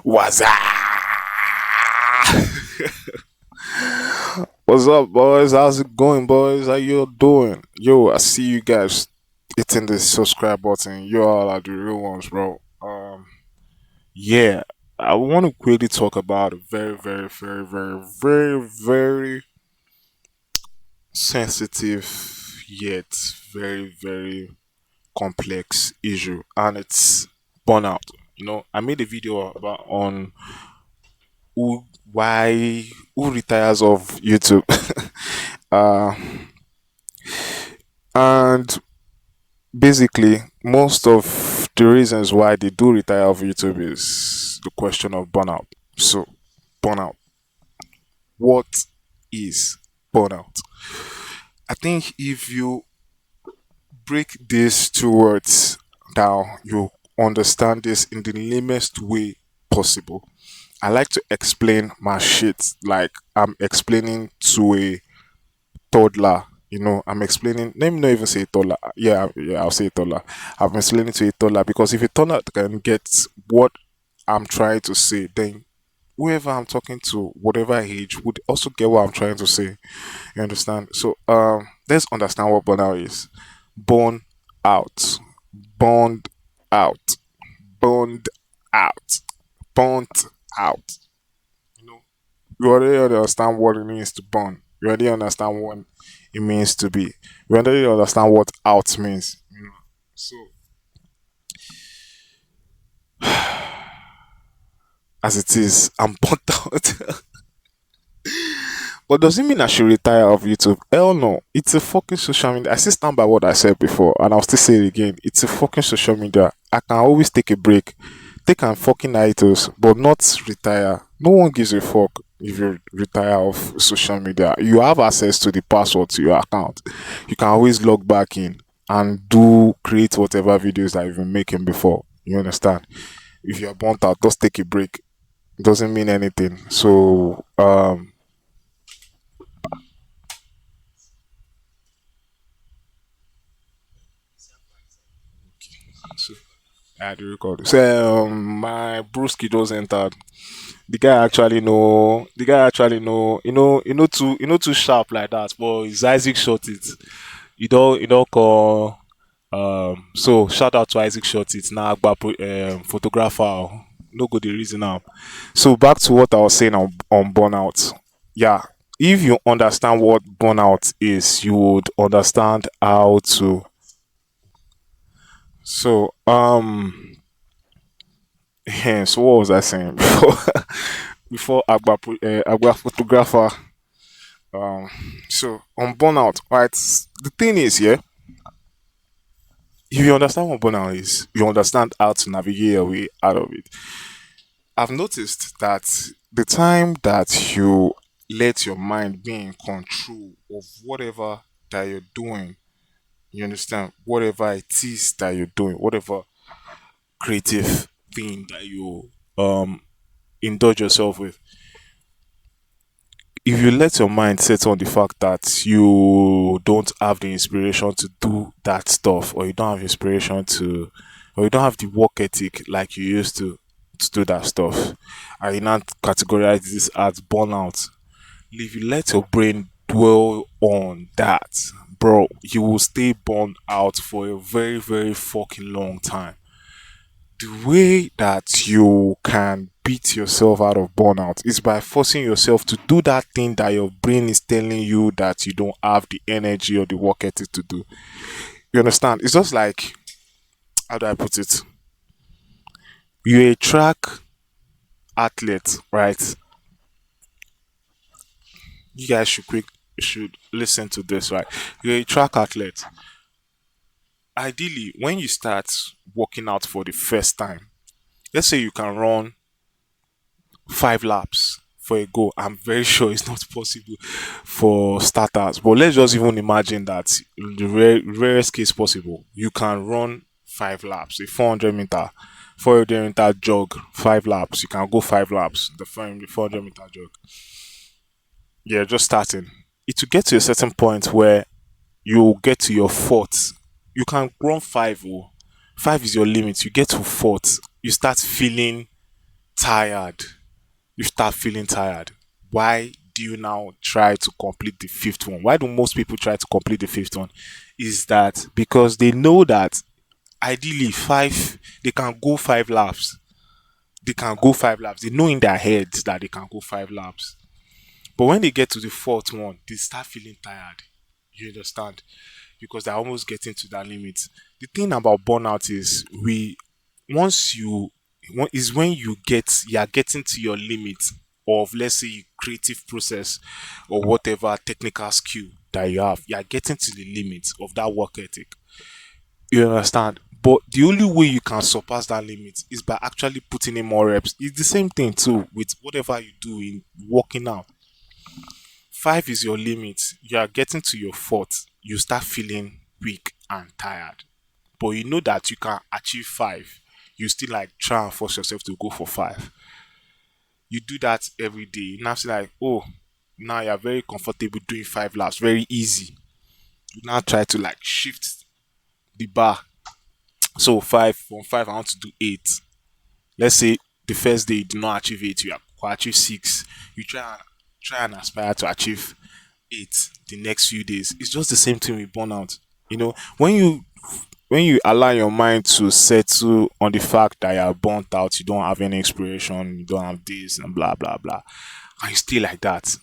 What's up? What's up, boys? How's it going, boys? How you doing? Yo, I see you guys hitting the subscribe button. You all are the real ones, bro. Yeah, I want to quickly talk about a very sensitive yet very complex issue, and it's burnout. I made a video about on who why who retires of YouTube. uh and basically most of the reasons why they do retire of YouTube is the question of burnout. So burnout. What is burnout? I think if you break these two words down, you understand this in the lamest way possible. I like to explain my shit like I'm explaining to a toddler. I'm explaining. Let me not even say toddler. Yeah, I'll say toddler. I'm explaining to a toddler because if a toddler can get what I'm trying to say, then whoever I'm talking to, whatever age, would also get what I'm trying to say. You understand? So, let's understand what burnout is. Burn out, burned out, burned out, burnt out. You know, you already understand what it means to burn. You already understand what it means to be. You already understand what out means. So, as it is, I'm burnt out. But does it mean I should retire of YouTube? Hell no. It's a fucking social media. I still stand by what I said before, and I'll still say it again. It's a fucking social media. I can always take a break, take a fucking hiatus, but not retire. No one gives a fuck if you retire off social media. You have access to the password to your account. You can always log back in and do create whatever videos that you've been making before. You understand? If you're burnt out, just take a break. It doesn't mean anything. So so I had to record. So my brewski just entered. The guy actually know. The guy actually know. Too sharp like that. But his Isaac shot it. You don't call. So shout out to Isaac shot it now. Photographer. No good the reason now. So back to what I was saying on burnout. Yeah, if you understand what burnout is, you would understand how to. So yeah, so what was I saying before? Before Agba photographer. Um, so on burnout, right? The thing is, yeah, if you understand what burnout is, you understand how to navigate your way out of it. I've noticed that the time that you let your mind be in control of whatever that you're doing, you understand, whatever it is that you're doing, whatever creative thing that you indulge yourself with, if you let your mind set on the fact that you don't have the inspiration to do that stuff, or you don't have inspiration to, or you don't have the work ethic like you used to do that stuff, and you not categorize this as burnout. If you let your brain dwell on that, bro, you will stay burned out for a very fucking long time. The way that you can beat yourself out of burnout is by forcing yourself to do that thing that your brain is telling you that you don't have the energy or the work ethic to do. You understand? It's just like, how do I put it? You're a track athlete, right? You guys should listen to this, right? You're a track athlete. Ideally, when you start working out for the first time, let's say you can run 5 laps for a goal. I'm very sure it's not possible for starters, but let's just even imagine that in the rarest case possible, you can run 5 laps, a 400 meter, 400 meter jog, 5 laps. You can go 5 laps, the 400 meter jog. Yeah, just starting. It will get to a certain point where you get to your fourth. You can run five. Oh, five is your limit. You get to fourth. You start feeling tired, you start feeling tired. Why do you now try to complete the fifth one? Why do most people try to complete the fifth one? Is that because they know that ideally five, they can go 5 laps. They can go 5 laps. They know in their heads that they can go 5 laps. But when they get to the fourth one, they start feeling tired. You understand? Because they're almost getting to that limit. The thing about burnout is once you is when you are getting to your limit of, let's say, creative process or whatever technical skill that you have. You are getting to the limit of that work ethic. You understand? But the only way you can surpass that limit is by actually putting in more reps. It's the same thing too with whatever you do in working out. Five is your limit. You are getting to your fourth. You start feeling weak and tired. But you know that you can achieve five. You still like try and force yourself to go for five. You do that every day. Now it's like, oh, now you're very comfortable doing 5 laps. Very easy. You now try to like shift the bar. So five from five, I want to do eight. Let's say the first day you did not achieve eight, you achieve six. You try and aspire to achieve eight the next few days. It's just the same thing with burnout. When you allow your mind to settle on the fact that you're burnt out, you don't have any inspiration, you don't have this and blah blah blah, and you stay like that,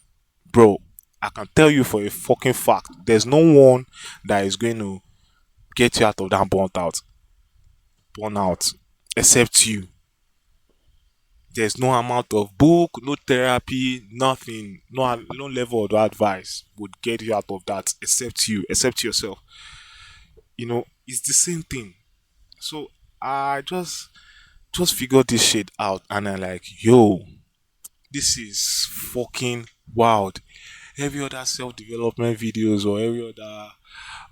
bro. I can tell you for a fucking fact, there's no one that is going to get you out of that burnout except you. There's no amount of book, no therapy, nothing, no level of advice would get you out of that except you, except yourself. It's the same thing. So I just figured this shit out, and I'm like, yo, this is fucking wild. Every other self-development videos or every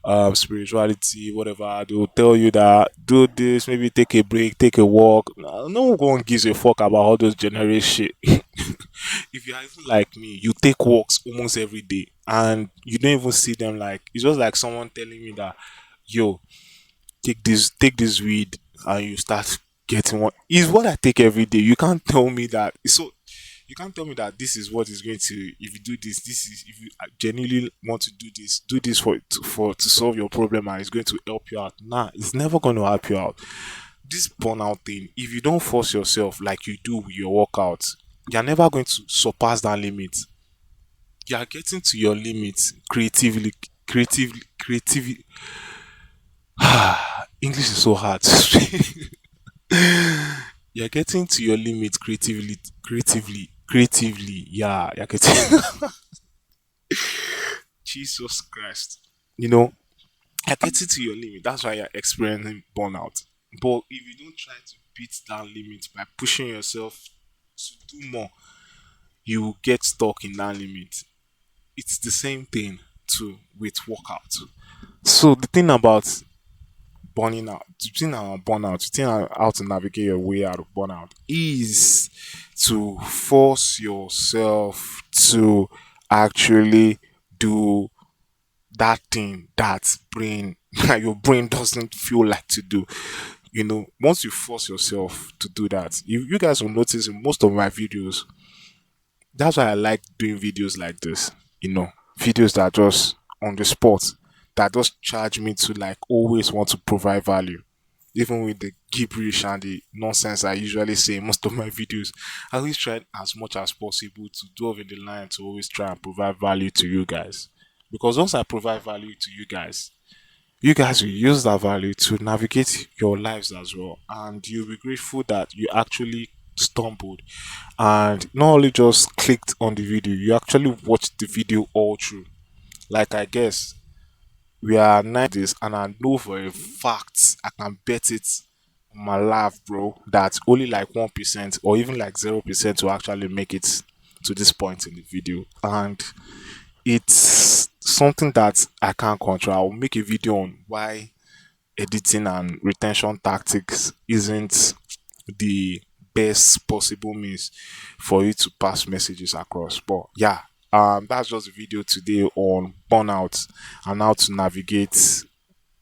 other spirituality, whatever, they will tell you that do this, maybe take a break, take a walk. No one gives a fuck about all those generic shit. If you're even like me, you take walks almost every day and you don't even see them. Like, it's just like someone telling me that, yo, take this weed and you start getting one. Is what I take every day. You can't tell me that. So you can't tell me that this is what is going to, if you do this is, if you genuinely want to do this to solve your problem and it's going to help you out. Nah, it's never going to help you out. This burnout thing, if you don't force yourself like you do with your workouts, you're never going to surpass that limit. You are getting to your limit creatively. English is so hard. You're getting to your limit creatively. Yeah, you're getting. Jesus Christ. You're getting to your limit. That's why you're experiencing burnout. But if you don't try to beat that limit by pushing yourself to do more, you will get stuck in that limit. It's the same thing too with workout. So the thing about burning out, the thing about burnout, the thing how to navigate your way out of burnout is to force yourself to actually do that thing that brain that your brain doesn't feel like to do. Once you force yourself to do that, you guys will notice in most of my videos. That's why I like doing videos like this. Videos that are just on the spot, that just charge me to like always want to provide value. Even with the gibberish and the nonsense I usually say in most of my videos, I always try as much as possible to dove in the line to always try and provide value to you guys. Because once I provide value to you guys will use that value to navigate your lives as well. And you'll be grateful that you actually stumbled and not only just clicked on the video, you actually watched the video all through. Like, I guess we are 90s, and I know for a fact, I can bet it on my life, bro, that only like 1% or even like 0% will actually make it to this point in the video. And it's something that I can't control. I'll make a video on why editing and retention tactics isn't the best possible means for you to pass messages across. But yeah, that's just a video today on burnout and how to navigate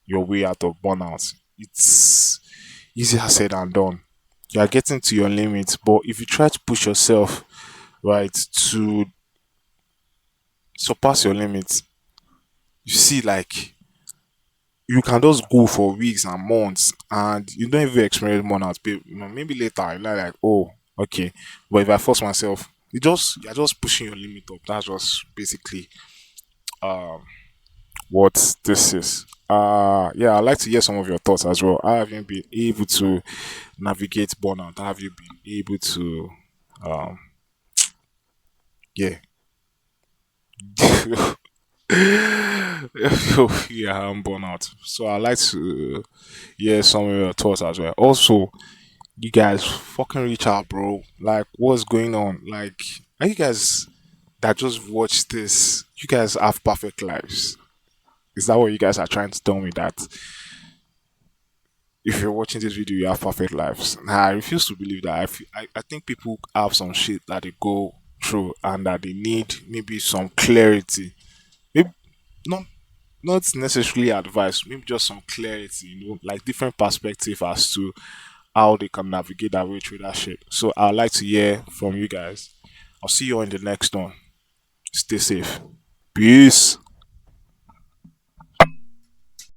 your way out of burnout. It's easier said than done. You are getting to your limit, but if you try to push yourself, right, to surpass your limit, you see, like, you can just go for weeks and months and you don't even experience burnout. Maybe later, you're like, oh, okay. But if I force myself, you're just pushing your limit up. That's just basically um what this is. Yeah, I'd like to hear some of your thoughts as well. How have you been able to navigate burnout? How have you been able to um yeah. Yeah, I'm burnout. So I like to hear some of your thoughts as well. Also, you guys fucking reach out, bro. Like, what's going on? Like, are you guys that just watch this? You guys have perfect lives. Is that what you guys are trying to tell me? That if you're watching this video, you have perfect lives? Nah, I refuse to believe that. I think people have some shit that they go through and that they need maybe some clarity. Maybe not not necessarily advice, maybe just some clarity, like different perspective as to how they can navigate their way through that shit. So I'd like to hear from you guys. I'll see you on the next one. Stay safe. Peace.